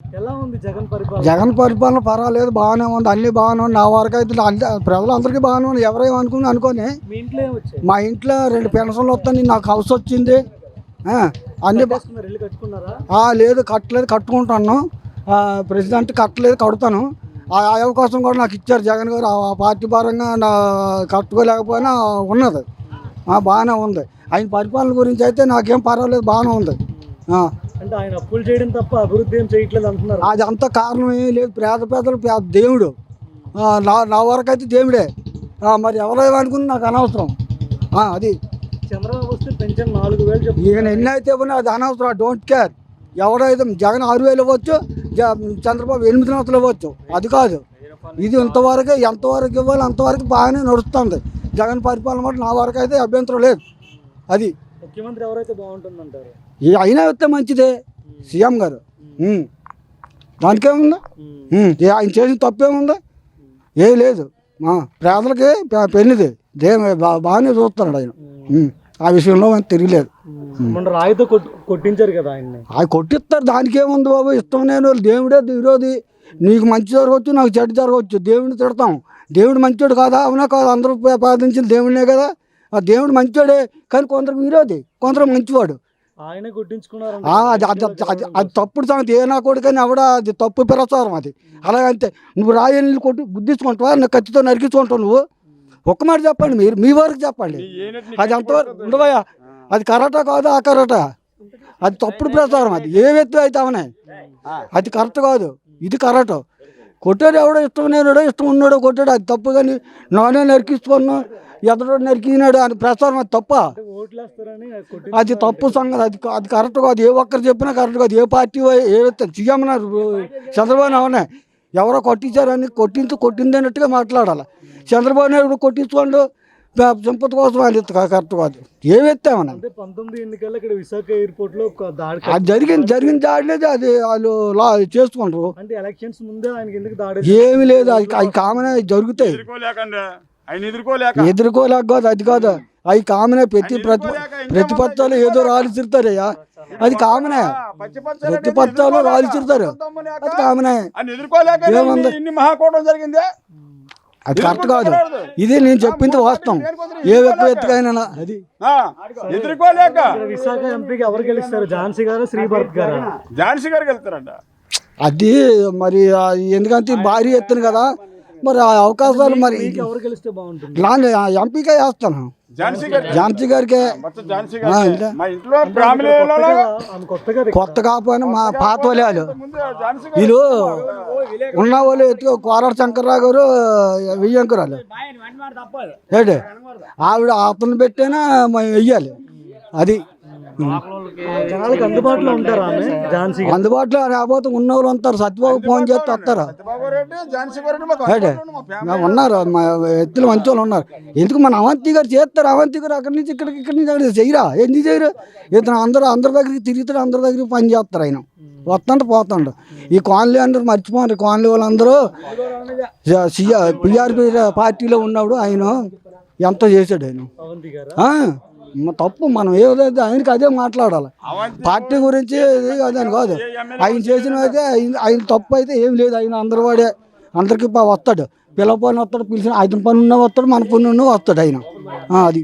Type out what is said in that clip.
ఎలా ఉంది జగన్ పరిపాలన? జగన్ పరిపాలన పర్వాలేదు, బాగానే ఉంది, అన్ని బాగానే ఉంది. నా వరకు అయితే ప్రజలందరికీ బాగానే ఉంది. ఎవరేమో అనుకొని మీ ఇంట్లో ఏమొచ్చాయి? మా ఇంట్లో 2 పెన్షన్లు వస్తాయి, నాకు హౌస్ వచ్చింది. అన్ని కట్టేసుకున్నారా? ఇల్లు కట్టుకున్నారా? లేదు, కట్టలేదు, కట్టుకుంటాను. ప్రెసిడెంట్ కట్టలేదు, కడతాను. ఆ అవకాశం కూడా నాకు ఇచ్చారు జగన్ గారు. ఆ పార్టీ పరంగా నా కట్టుకోలేకపోయినా ఉన్నది, బాగానే ఉంది. ఆయన పరిపాలన గురించి అయితే నాకేం పర్వాలేదు, బాగానే ఉంది. అంటే ఆయన అప్పులు చేయడం తప్ప అభివృద్ధి ఏం చేయట్లేదు అంటున్నారు. అది అంత కారణం ఏం లేదు, పేదలు దేవుడు. నా వరకు అయితే దేవుడే. మరి ఎవరేమనుకుని నాకు అనవసరం. అది చంద్రబాబు వస్తే పెన్షన్ 4000 చెప్పు. ఈయన ఎన్ని అయితే అది అనవసరం, డోంట్ కేర్. ఎవరైతే జగన్ 6000 ఇవ్వచ్చు, చంద్రబాబు 800 ఇవ్వచ్చు, అది కాదు. ఇది ఇంతవరకు ఎంతవరకు ఇవ్వాలి అంతవరకు బాగానే నడుస్తుంది జగన్ పరిపాలన. మాట నా వరకు అయితే అభ్యంతరం లేదు. అది ముఖ్యమంత్రి ఎవరైతే బాగుంటుందంటారు? అయినా వస్తే మంచిదే, సీఎం గారు. దానికేముందా? ఆయన చేసిన తప్పేముందా? ఏం లేదు. పేదలకి పెళ్ళిది బాగానే చూస్తున్నాడు ఆయన. ఆ విషయంలో తిరగలేదు. రాయితో కొట్టించారు కదా ఆయన్ని. అది కొట్టిస్తారు, దానికేముంది బాబు. ఇష్టం నేను దేవుడే విరోధి. నీకు మంచి జరగవచ్చు, నాకు చెడ్డ జరగవచ్చు. దేవుడిని తిడతాం. దేవుడు మంచోడు కాదా? అవునా కాదు? అందరూ ప్రార్థించిన దేవుడినే కదా. ఆ దేవుడు మంచోడే, కానీ కొందరికి విరోధి, కొందరు మంచివాడు. ఆయనే కొట్టించుకున్నారు. అది తప్పుడు సంగతి. ఏ నా కొడుకని ఎవడ అది తప్పు ప్రచారం అది. అలాగంతే నువ్వు రాయల్ని కొట్టి గుద్దించుకుంటావా, నాకు ఖచ్చితంగా నరికించుకుంటావు. నువ్వు ఒక్క మాట చెప్పండి, మీరు మీ వరకు చెప్పండి. అది అంతవరకు ఉండవయ్యా. అది కరెక్టా కాదు? ఆ కరెక్టా? అది తప్పుడు ప్రచారం. అది ఏ వ్యక్తి అయితే అవనే, అది కరెక్ట్ కాదు, ఇది కరెక్ట్. కొట్టాడు ఎవడో, ఇష్టం లేనాడో ఇష్టం ఉన్నాడో కొట్టాడు, అది తప్పు. కానీ నానే నరికించుకున్నా, ఎదడో నరికినాడు అని ప్రచారం, అది తప్ప. అది తప్పు సంగతి. అది కరెక్ట్ కాదు. ఏ ఒక్కరు చెప్పినా కరెక్ట్ కాదు. ఏ పార్టీ ఏ సీఎం చంద్రబాబు అవనే ఎవరో కొట్టించారని కొట్టింది అన్నట్టుగా మాట్లాడాలి. చంద్రబాబు నాయుడు కొట్టించుకోండు సంపద కోసం అది కరెక్ట్ కాదు. ఏ వ్యక్తేమన్నా 19 ఎన్నికల్లో ఇక్కడ విశాఖ ఎయిర్పోర్ట్ లో అది జరిగిన దాడిలేదు. అది వాళ్ళు చేసుకుంటారు. అంటే ఎలక్షన్స్ ముందే ఆయనకి ఎందుకు దాడి? ఏమి లేదు, అది కామనే జరుగుతాయి. ఎదుర్కోలేక కాదు, అది కాదు. అవి కామనే. ప్రతిపత్తాలు ఏదో రాళ్ళు తిరుతారయ్యా, అది కామనే. ప్రతిపత్తాలు రాళ్ళు తిరుతారు, అది కామనే. ఏముంది? అది కరెక్ట్ కాదు. ఇది నేను చెప్పింది వాస్తవం. ఏ వ్యక్తికైనా అది ఎదుర్కోలేక. విశాఖ ఎంపీకి ఎవరు గెలుస్తారు? ఝాన్సీ గారు, శ్రీభరత్ గారు? ఝాన్సీ గారు గెలుస్తారంట. అది మరి ఎందుకంటే భారీ ఎత్తున కదా, మరి ఆ అవకాశాలు మరి ఎవరు గెలిస్తే బాగుంటుంది? ఎంపీకే వేస్తాను, ఝాన్సీ గారికే. కొత్త కాకపోయినా మా పాత వాళ్ళు వీళ్ళు ఉన్న వాళ్ళు ఎత్తుకో. కోరాడు శంకర్రావు గారు, వెయ్యంకురాలు ఏంటి ఆవిడ అతను పెట్టేనా వెయ్యాలి. అది జనాలకు అందుబాటులో ఉంటారు. అందుబాటులో రాబోతే ఉన్న వాళ్ళు ఉంటారు. సత్యబాబు ఫోన్ చేస్తే వస్తారు. ఉన్నారు మా ఎత్తులు మంచి వాళ్ళు ఉన్నారు. ఎందుకు మన అవంతి గారు చేస్తారు. అవంతి గారు అక్కడి నుంచి ఇక్కడి నుంచి అక్కడ చేయరా? ఎందుకు చేయరు? ఇతను అందరి దగ్గరికి తిరుగుతాడు, అందరి దగ్గరికి పని చేస్తారు. ఆయన వస్తుంటే పోతుండు. ఈ కాలనీ అందరూ మర్చిపోండి. కాలనీ వాళ్ళందరూ పిఆర్పి పార్టీలో ఉన్నప్పుడు ఆయన ఎంత చేశాడు. ఆయన తప్పు. మనం ఏదైతే ఆయనకి అదే మాట్లాడాలి. పార్టీ గురించి అదని కాదు. ఆయన చేసిన అయితే ఆయన తప్పు అయితే ఏం లేదు. ఆయన అందరి వాడే, అందరికీ వస్తాడు. పిల్ల పని వస్తాడు, పిలిచిన ఆయన పని ఉన్న వస్తాడు, మన పని ఉన్న వస్తాడు ఆయన. అది